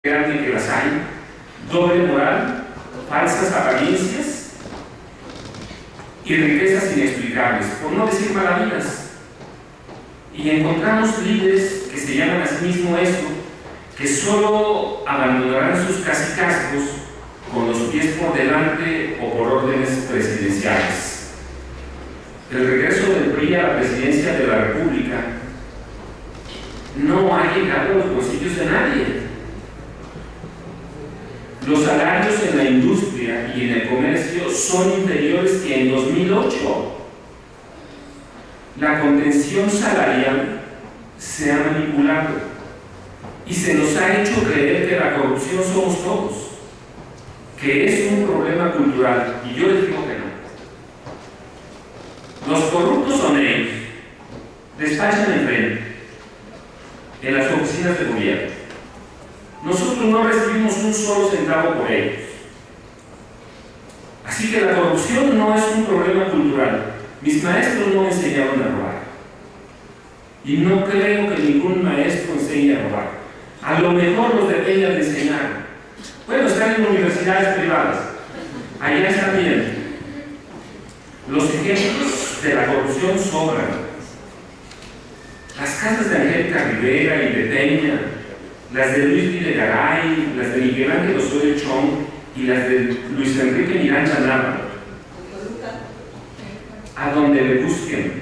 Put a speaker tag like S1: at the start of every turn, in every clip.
S1: grande que las hay, doble moral, falsas apariencias y riquezas inexplicables, por no decir maravillas. Y encontramos líderes que se llaman a sí mismos eso, que solo abandonarán sus cacicazgos con los pies por delante o por órdenes presidenciales. El regreso del PRI a la presidencia de la República no ha llegado a los bolsillos de nadie. Los salarios en la industria y en el comercio son inferiores que en 2008. La contención salarial se ha manipulado y se nos ha hecho creer que la corrupción somos todos, que es un problema cultural, y yo les digo que no. Los corruptos son ellos, despachan enfrente, en las oficinas de gobierno. Nosotros no recibimos un solo centavo por ellos. Así que la corrupción no es un problema cultural. Mis maestros no me enseñaron a robar. Y no creo que ningún maestro enseñe a robar. A lo mejor los deberían de enseñar. Bueno, están en universidades privadas. Allá están bien. Los ejemplos de la corrupción sobran. Las casas de Angélica Rivera y de Peña, las de Luis Videgaray, las de Miguel Ángel Osorio Chong y las de Luis Enrique Miranda Nava, a donde le busquen.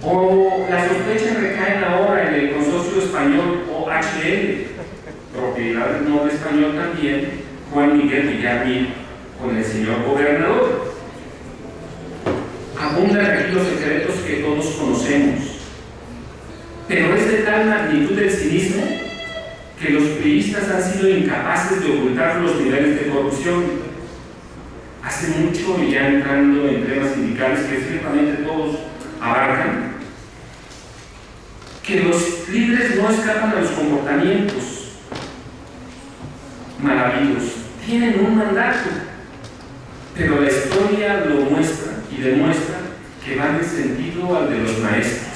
S1: O la sospecha recaen ahora en el consorcio español OHL, propiedad del noble español también, Juan Miguel Villamil, con el señor gobernador. Abundan aquí los secretos que todos conocemos. Pero es de tal magnitud el cinismo que los priistas han sido incapaces de ocultar los niveles de corrupción. Hace mucho, y ya entrando en temas sindicales que ciertamente todos abarcan, que los líderes no escapan a los comportamientos malavidos, tienen un mandato, pero la historia lo muestra y demuestra que van en sentido al de los maestros.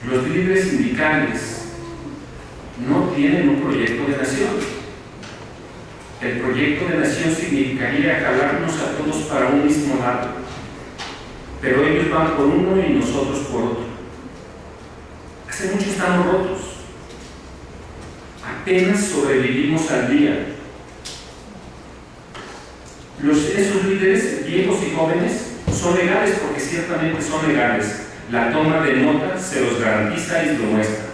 S1: Los líderes sindicales no tienen un proyecto de nación. El proyecto de nación significaría jalarnos a todos para un mismo lado, pero ellos van por uno y nosotros por otro. Hace mucho estamos rotos. Apenas sobrevivimos al día. Esos líderes, viejos y jóvenes, son legales porque ciertamente son legales. La toma de nota se los garantiza y lo muestra.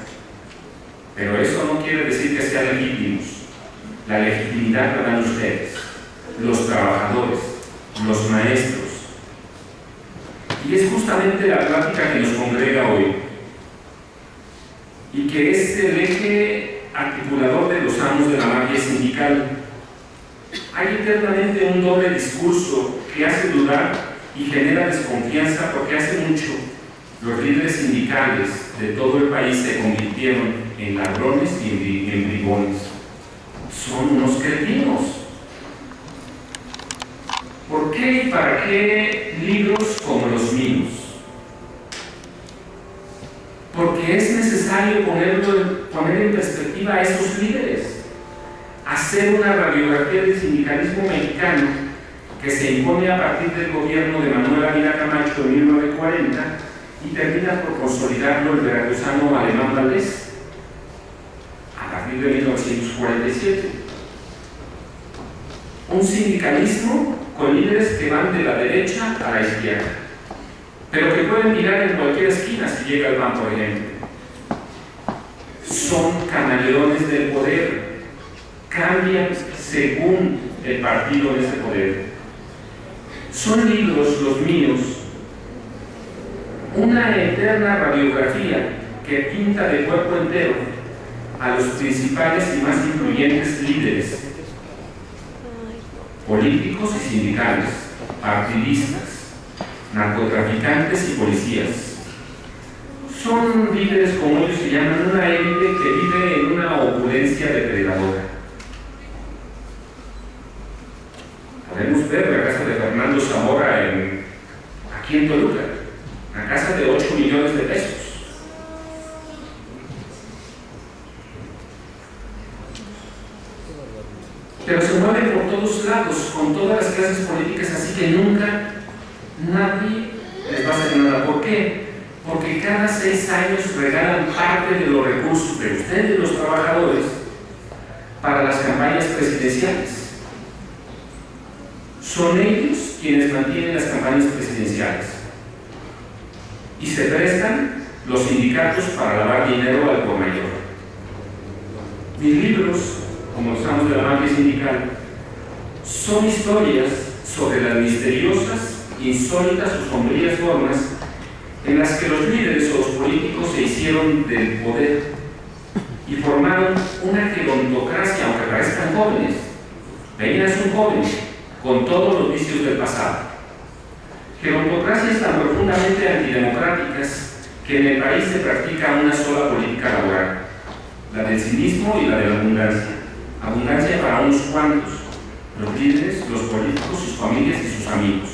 S1: Pero eso no quiere decir que sean legítimos. La legitimidad la dan ustedes, los trabajadores, los maestros. Y es justamente la plática que nos congrega hoy, y que es el eje articulador de los amos de la mafia sindical. Hay eternamente un doble discurso que hace dudar y genera desconfianza, porque hace mucho los líderes sindicales de todo el país se convirtieron en ladrones y en bribones. Son unos cretinos. ¿Por qué y para qué libros como los míos? Porque es necesario poner en perspectiva a esos líderes, hacer una radiografía del sindicalismo mexicano que se impone a partir del gobierno de Manuel Ávila Camacho en 1940 y termina por consolidarlo el veracruzano Alemán Valdés a partir de 1947. Un sindicalismo con líderes que van de la derecha a la izquierda, pero que pueden mirar en cualquier esquina si llega el PAN, por ejemplo. Son camaleones del poder, cambian según el partido de ese poder. Son libros, los míos, una eterna radiografía que pinta de cuerpo entero a los principales y más influyentes líderes políticos y sindicales, partidistas, narcotraficantes y policías. Son líderes, como ellos se llaman, una élite que vive en una opulencia depredadora. Podemos ver la casa de Fernando Zamora aquí en Toluca, una casa de 8 millones de pesos. pero se mueven por todos lados, con todas las clases políticas, así que nunca nadie les va a hacer nada. ¿Por qué? Porque cada 6 años regalan parte de los recursos de ustedes, los trabajadores, para las campañas presidenciales. Son ellos quienes mantienen las campañas presidenciales y se prestan los sindicatos para lavar dinero al por mayor. Mis libros, como estamos de la mafia sindical, son historias sobre las misteriosas, insólitas o sombrías formas en las que los líderes o los políticos se hicieron del poder y formaron una gerontocracia, aunque parezcan jóvenes. Peña es un joven con todos los vicios del pasado. Gerontocracias tan profundamente antidemocráticas que en el país se practica una sola política laboral, la del cinismo y la de la abundancia. Abundancia para unos cuantos, los líderes, los políticos, sus familias y sus amigos,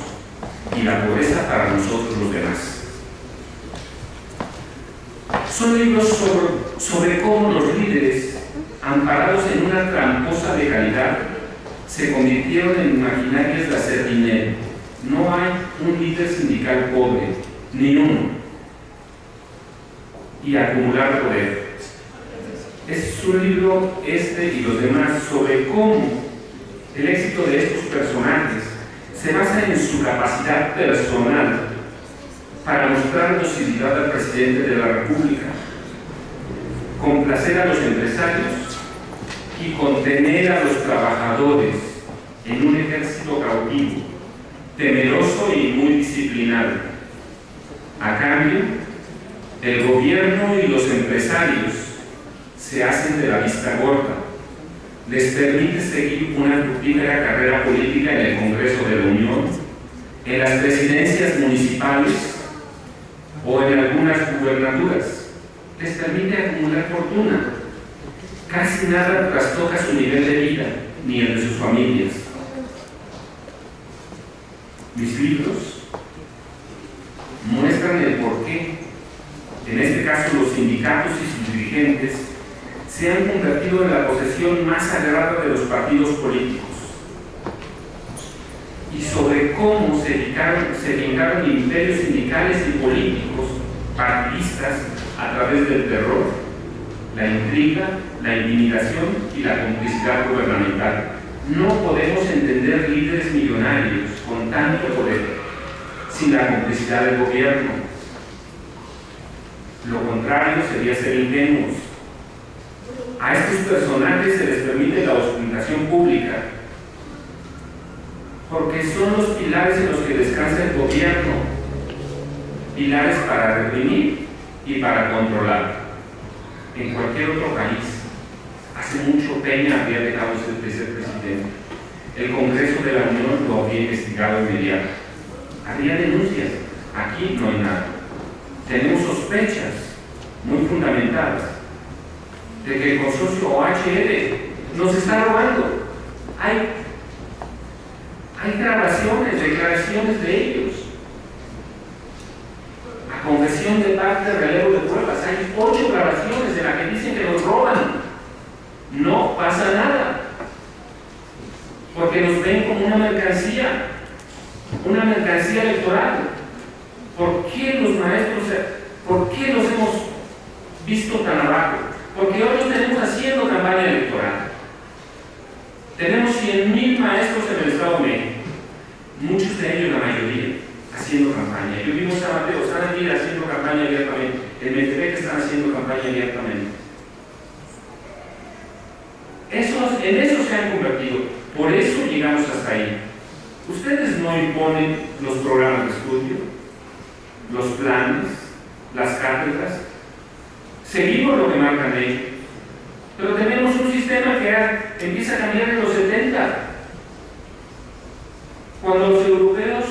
S1: y la pobreza para nosotros los demás. Son libros sobre cómo los líderes, amparados en una tramposa legalidad, se convirtieron en maquinarias de hacer dinero. No hay un líder sindical pobre, ni uno, y acumular poder. Es un libro, y los demás, sobre cómo el éxito de estos personajes se basa en su capacidad personal para mostrar docilidad al presidente de la República, complacer a los empresarios y contener a los trabajadores en un ejército cautivo, temeroso y muy disciplinado. A cambio, el gobierno y los empresarios se hacen de la vista gorda, les permite seguir una fructífera carrera política en el Congreso de la Unión, en las presidencias municipales o en algunas gubernaturas. Les permite acumular fortuna. Casi nada trastoca su nivel de vida, ni el de sus familias. Mis libros muestran el porqué, en este caso los sindicatos y sus dirigentes, se han convertido en la posesión más sagrada de los partidos políticos, y sobre cómo se fincaron imperios sindicales y políticos partidistas a través del terror, la intriga, la intimidación y la complicidad gubernamental. No podemos entender líderes millonarios con tanto poder sin la complicidad del gobierno. Lo contrario sería ser ingenuos. A estos personajes se les permite la ostentación pública porque son los pilares en los que descansa el gobierno, pilares para reprimir y para controlar. En cualquier otro país, hace mucho Peña habría dejado de ser presidente. El Congreso de la Unión lo habría investigado inmediato. Habría denuncias. Aquí no hay nada. Tenemos sospechas muy fundamentadas de que el consorcio OHL nos está robando. Hay grabaciones, declaraciones de ellos. A confesión de parte, relevo de pruebas. Hay 8 grabaciones en las que dicen que nos roban. No pasa nada. Porque nos ven como una mercancía electoral. ¿Por qué los maestros, por qué los hemos visto tan abajo? Porque hoy los tenemos haciendo campaña electoral. Tenemos 100,000 maestros en el Estado de México, muchos de ellos, la mayoría, haciendo campaña. Yo vivo en San Mateo, están aquí haciendo campaña abiertamente. En Metepec están haciendo campaña abiertamente. En eso se han convertido. Por eso llegamos hasta ahí. Ustedes no imponen los programas de estudio, los planes, las cátedras. Seguimos lo que marcan ellos. Pero tenemos un sistema que empieza a cambiar en los 70. Cuando los europeos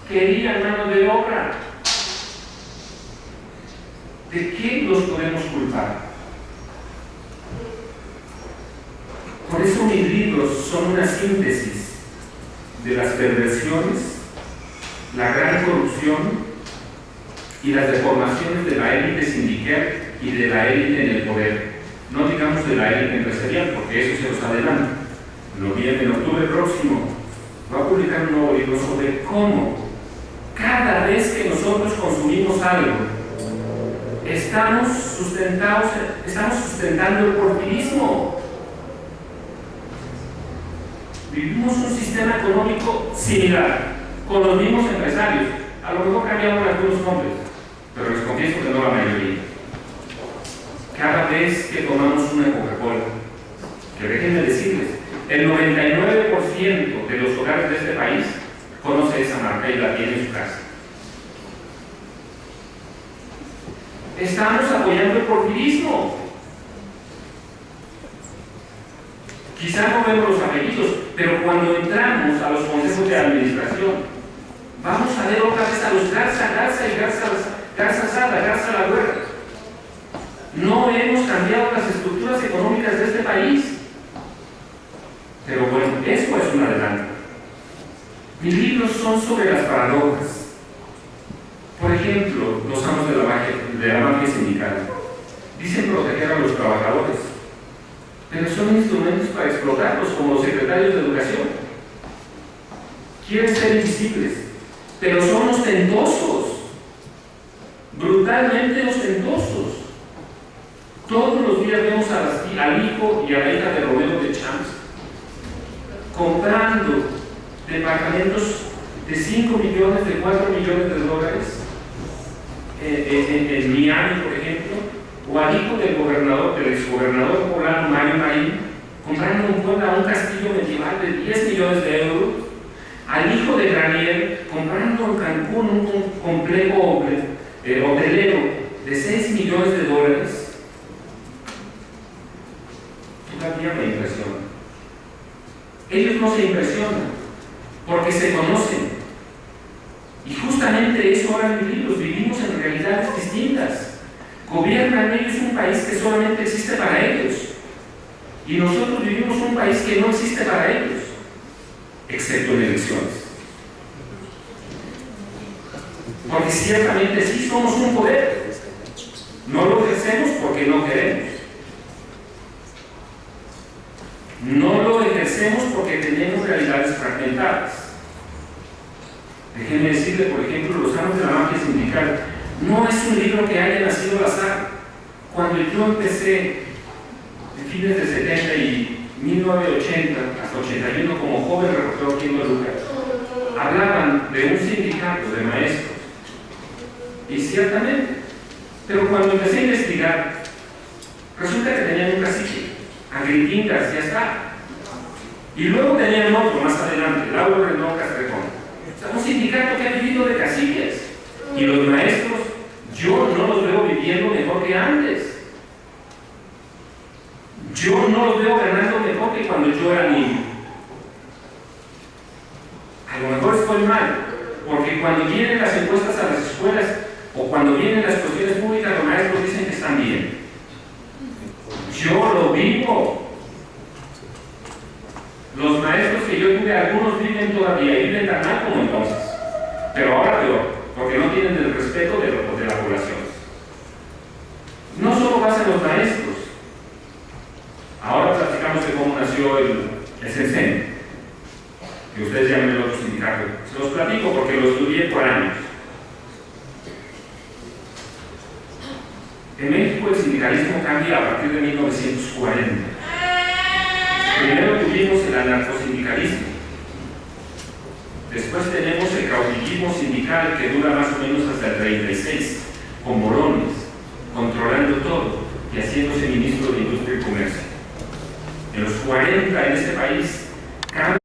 S1: querían mano de obra. ¿De qué los podemos culpar? Por eso mis libros son una síntesis de las perversiones, la gran corrupción y las deformaciones de la élite sindical y de la élite en el poder. No digamos de la élite empresarial, porque eso se los adelanta, en octubre próximo, va a publicar un nuevo libro sobre cómo cada vez que nosotros consumimos algo, estamos sustentando el porfirismo. Vivimos un sistema económico similar, con los mismos empresarios. A lo mejor cambiaron algunos nombres, pero les confieso que no la mayoría. Cada vez que tomamos una Coca-Cola, que déjenme decirles, el 99% de los hogares de este país conoce esa marca y la tiene en su casa. Estamos apoyando el porfirismo. Quizá no vemos los apellidos, pero cuando entramos a los consejos de administración, vamos a ver otra vez a los Garza y Garza Sada, Garza La Guerra. No hemos cambiado las estructuras económicas de este país. Pero bueno, eso es un adelanto. Mis libros son sobre las paradojas. Por ejemplo, los amos de la mafia sindical dicen proteger a los trabajadores, pero son instrumentos para explotarlos como los secretarios de educación. Quieren ser invisibles, pero son ostentosos, brutalmente ostentosos. Todos los días vemos al hijo y a la hija de Romero de Champs comprando departamentos de 5 millones, de 4 millones de dólares en Miami, por ejemplo, o al hijo del exgobernador poblano Mario Marín comprando un castillo medieval de 10 millones de euros, al hijo de Granier comprando en Cancún un complejo hotelero de 6 millones de dólares. Todavía me impresiona. Ellos no se impresionan porque se conocen. Y justamente eso ahora en mis libros, vivimos en realidades distintas. Gobiernan ellos un país que solamente existe para ellos. Y nosotros vivimos un país que no existe para ellos, excepto en elecciones. Porque ciertamente sí somos un poder. No lo ejercemos porque no queremos. No lo ejercemos porque tenemos realidades fragmentadas. Déjenme decirle, por ejemplo, Los amos de la mafia sindical no es un libro que haya nacido al azar. Cuando yo empecé en fines de 70 y 1980 hasta 81 como joven reportero aquí en Toluca, hablaban de un sindicato de maestros. Y ciertamente, pero cuando empecé a investigar, resulta que tenían un cacique, Agrippín García está. Y luego tenían otro más adelante, Lauro Rendón Castrejón. O sea, un sindicato que ha vivido de caciques. Y los maestros, yo no los veo viviendo mejor que antes. Yo no los veo ganando mejor que cuando yo era niño. A lo mejor estoy mal, porque cuando vienen las encuestas a las escuelas o cuando vienen las cuestiones públicas, los maestros dicen que están bien. Yo lo vivo. Los maestros que yo tuve, algunos viven todavía y viven tan mal como entonces, pero ahora peor, porque no tienen el respeto de la población. No solo pasa en los maestros. Ahora platicamos de cómo nació el CENSEN, que ustedes llaman el otro sindicato. Se los platico porque lo estudié por años. En México el sindicalismo cambia a partir de 1940. Primero tuvimos el anarcosindicalismo. Después tenemos el caudillismo sindical que dura más o menos hasta el 36, con Morones, controlando todo y haciéndose ministro de Industria y Comercio. En los 40 en este país cambia